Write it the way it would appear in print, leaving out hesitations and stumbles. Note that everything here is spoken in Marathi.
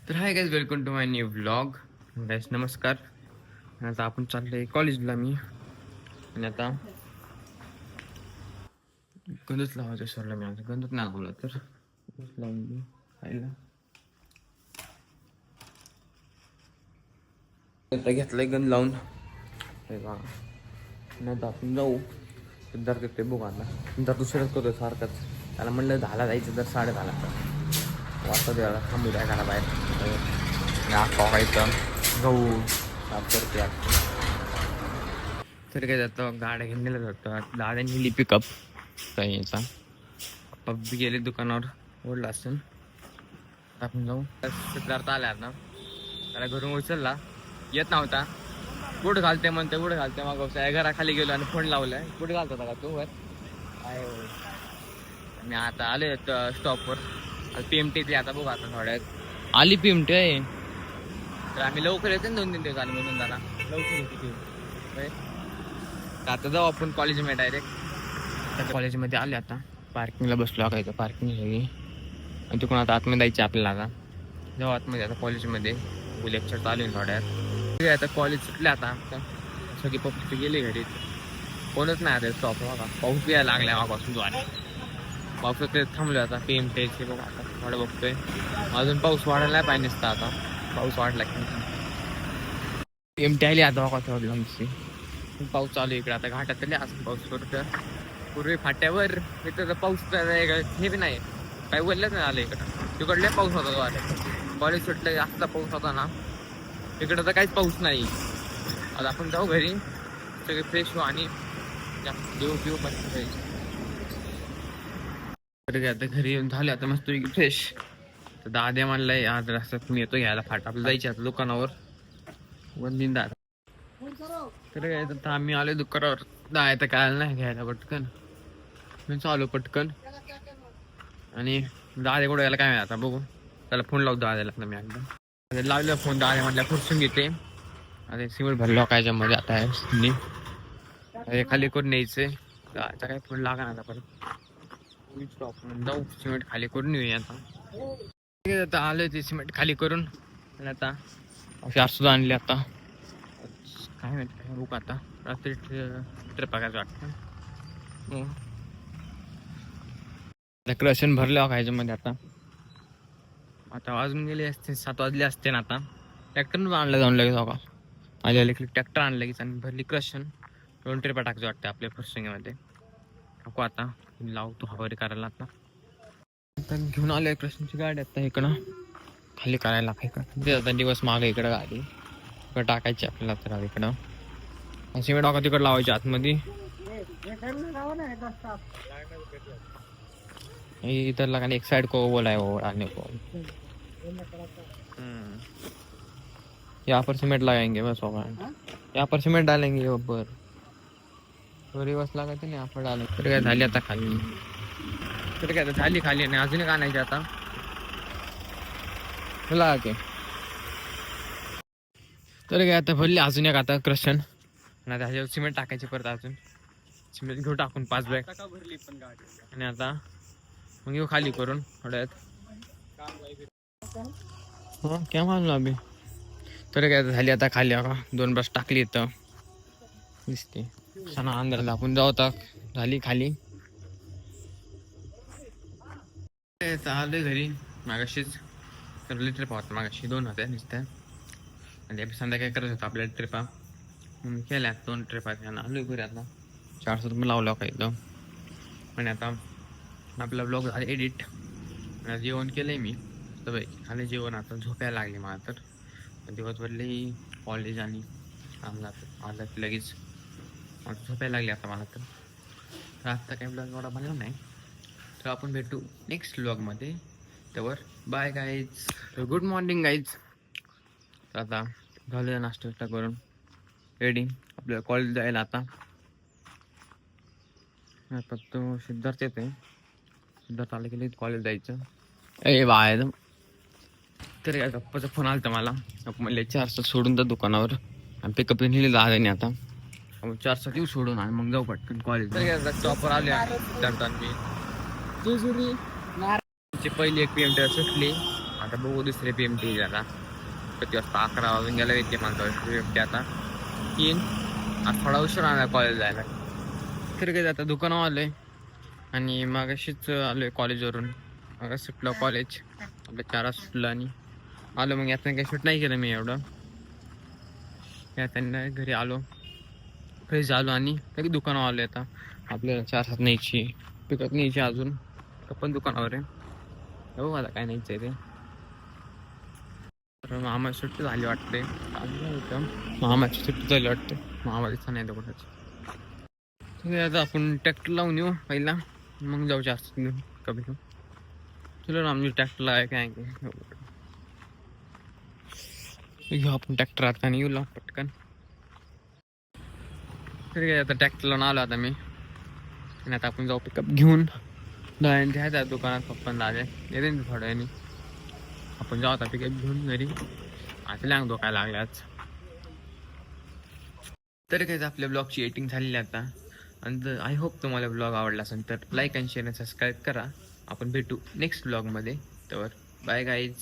तर hi guys, welcome to my new vlog. Guys नमस्कार. आता आपण चाललोय कॉलेजला. मी आणि आता गंधच लावायचं सरला. मी आता गंधच नाही लावलं तर लावून मी खायला आता घेतलंय गंध लावून. नाही तर आपण जाऊ सिद्धार्थ ते बघू. आता सिद्धार्थ दुसरंच करतोय सारखंच. त्याला म्हणलं 10ला जायचं तर 10:30 वाजता द्यायला थांबू द्या घरा बाहेर खायचं गहू साफ करते. तर काय जातं गाड्या घेऊन गेलं जातं. दादा नेली पिकअप काही याचा पप्पी गेले दुकानावर ओढला असेल. आपण जाऊ. सिद्धार्थ आला आता. त्याला घरून उचलला येत नव्हता. कुठं घालते म्हणते कुठं घालते मग घराखाली गेलो आणि फोन लावलाय. कुठे घालतो का तू वर काय. मी आता आले स्टॉपवर. PMT आता बघू. आता थोड्यात आली PMT आहे. तर आम्ही लवकर येतो ना 2-3 दिवस आले म्हणून दादा लवकर येते. आता जाऊ आपण कॉलेजमध्ये डायरेक्ट. कॉलेजमध्ये आले आता. पार्किंगला बसलो का इथं पार्किंग सगळी. आणि तिकडून आता आतमध्ये जायचं आपल्याला. आता जाऊ आतमध्ये आता कॉलेजमध्ये. लेक्चर चालू आहे थोड्यात. आता कॉलेज सुटले आता सगळी पप्पी गेले घरी. कोणच नाही आता स्टॉप बघा. पाऊस यायला लागला मागापासून जो आहे. पावसात ते थांबलो आता. PMTचे बघा आता थोडं बघतोय. अजून पाऊस वाढायला नाही पाहिजे नसता. आता पाऊस वाढला की PMT आली आता बघा थोडी लांबची. पाऊस चालू आहे इकडे आता. घाटात असं पाऊस करतं. पूर्वी फाट्यावर इथं पाऊस हे बी नाही काही बोललंच नाही आलं इकडं. तिकडले पाऊस होता तो आले. कॉलेज सुटलं जास्त पाऊस होता ना. इकडं तर काहीच पाऊस नाही. आता आपण जाऊ घरी सगळे फ्रेश हो आणि घेऊ पण आता घरी येऊन झाले आता मस्त फ्रेश. तर दाद्या म्हणलाय आज रस्त्यात मी येतो घ्यायला फाटा. आपलं जायचे आता दुकानावर वंदिंदार. तर काय आता आम्ही आलो दुकानावर. जायचं काय नाही घ्यायला पटकन. मी चालू पटकन आणि दादे कुठं यायला काय नाही आता बघू. त्याला फोन लावतो दाद्याला मी एकदा. लावलं फोन. दादे म्हटलं खुर्सून घेते. अरे सिमेंट भरलो कायच्या मध्ये आता आहे. खाली करून न्यायचंय. आता काय फोन लागा ना आता परत. जाऊ सिमेंट खाली करून येऊया आता. आता आलं ते सिमेंट खाली करून. आणि आता सुद्धा आणले आता. काय माहिती काय बुक आता रात्री ट्रिप बघायचं वाटतं. क्रशन भरलं खायच्यामध्ये आता. आता वाजून गेले असते 7 वाजले असते ना. आता ट्रॅक्टर आणलं जाऊन लगेच बघा. आले इलेक्ट्रिक ट्रॅक्टर आणलं लगेच आणि भरली क्रशन. 2 ट्रिपा टाकायचं वाटतं आपल्या फर्स्टिंगमध्ये. टाकू आता. लावतो हवारी करायला आता. आता घेऊन आलोय क्रशनची गाडी आता इकडं खाली करायला. काय आता दिवस मागे इकडं गाडी इकडं टाकायची आपल्याला. तर इकडं सिमेंट टाका तिकडं लावायची आतमध्ये. इधर लगाने एक साइड को बोला है वो डालने को. यहाँ पर सीमेंट लगाएंगे बस होगा. यहाँ पर सीमेंट डालेंगे ऊपर. रिवर्स लगाते ना यहाँ पर डालेंगे. तर काय झाली आता खाली. तर काय झाली खाली आणि अजून एक आणायची आता. मला के तर काय आता भरली अजून एक आता क्रशन. आणि त्याच्यावर सिमेंट टाकायची परत. अजून सिमेंट घेऊ टाकून 5 बॅग भरली पण गाडी. आणि आता मग येऊ खाली करून थोड्यात. हा क्या मानलो अभि. तर काय झाली आता खाली. का 2 ब्रश टाकली इथं दिसते सणा अंधाराला. आपण जाऊ आता झाली खाली. आलोय घरी. मागाशीच करली ट्रिप होता. मागाशी 2 होत्या नुसत्या. आणि संध्याकाळी करत होतं आपल्या ट्रिपा. केल्या 2 ट्रिपा. आलोय घरी आता. 400 रुपये लावला का एकदम. आणि आता आपला ब्लॉग झाला एडिट. जेवण केलंय मी तर खाली जेवण. आता झोपायला लागली मला. तर दिवसभरली कॉलेज आणि आमला आला लगेच झोपायला लागली आता मला. तर आत्ता काही ब्लॉग एवढा बनला नाही. तर आपण भेटू नेक्स्ट ब्लॉगमध्ये. त्यावर bye guys. Good morning guys. तर आता झालं नाश्ता करून रेडी आपल्याला कॉलेज जायला. आता फक्त सिद्धार्थ येते. सिद्धार्थ आलं की कॉलेज जायचं. बाय. तर या गप्पाचा फोन आला तर मला. म्हणले 400 सोडून तर दुकानावर आणि पिकअप नेली दादाने. आता 400 येऊ सोडून आणि मग जाऊ पटकन कॉलेज. स्टॉपवर आले सिद्धार्थ. पहिली एक PMT सुटली. आता बघू दुसरे PMT झाला किती वाजता 11 वाजून गेला येते मला PMT आता येईन. आज थोडा उशीर आला कॉलेज जायला. तर काय आता दुकानावर आलोय आणि मग अशीच आलोय कॉलेजवरून. मग सुटलं कॉलेज आपलं 4 सुटलं आणि आलो. मग यातनं काही शूट नाही केलं मी एवढं. यातनं घरी आलो फ्रेश झालो आणि तरी दुकानावर आलो. आता आपल्याला 4-7 न्यायची पिकअप न्यायची अजून पण दुकानावर आहे. हो आता काय न्यायचं आहे ते. तर मामाची सुट्टी झाली वाटते. मामाची सुट्टी झाली वाटते. मामा दिसत नाही कुठंच. ठीक आता आपण ट्रॅक्टर लावून येऊ पहिला मग जाऊ 4 घेऊन कमी घेऊन. चलो ना आमची ट्रॅक्टरला आहे काय घेऊ आपण ट्रॅक्टर आता आणि येऊ पटकन. ठीक आहे आता ट्रॅक्टर लावून आलो आता मी आणि आता आपण जाऊ पिकअप घेऊन. द्यायचा दुकानात पप्पा दादा येते ना थोड्या वेळाने. आपण जाऊ आता पिकअप घेऊन घरी. आता लांग काय लागल्याच. तर काय आपल्या ब्लॉगची एडिटिंग झालेली आता आणि आय होप तुम्हाला ब्लॉग आवडला असेल तर लाईक आणि शेअर आणि सबस्क्राईब करा. आपण भेटू नेक्स्ट ब्लॉगमध्ये. तर बाय गाईज.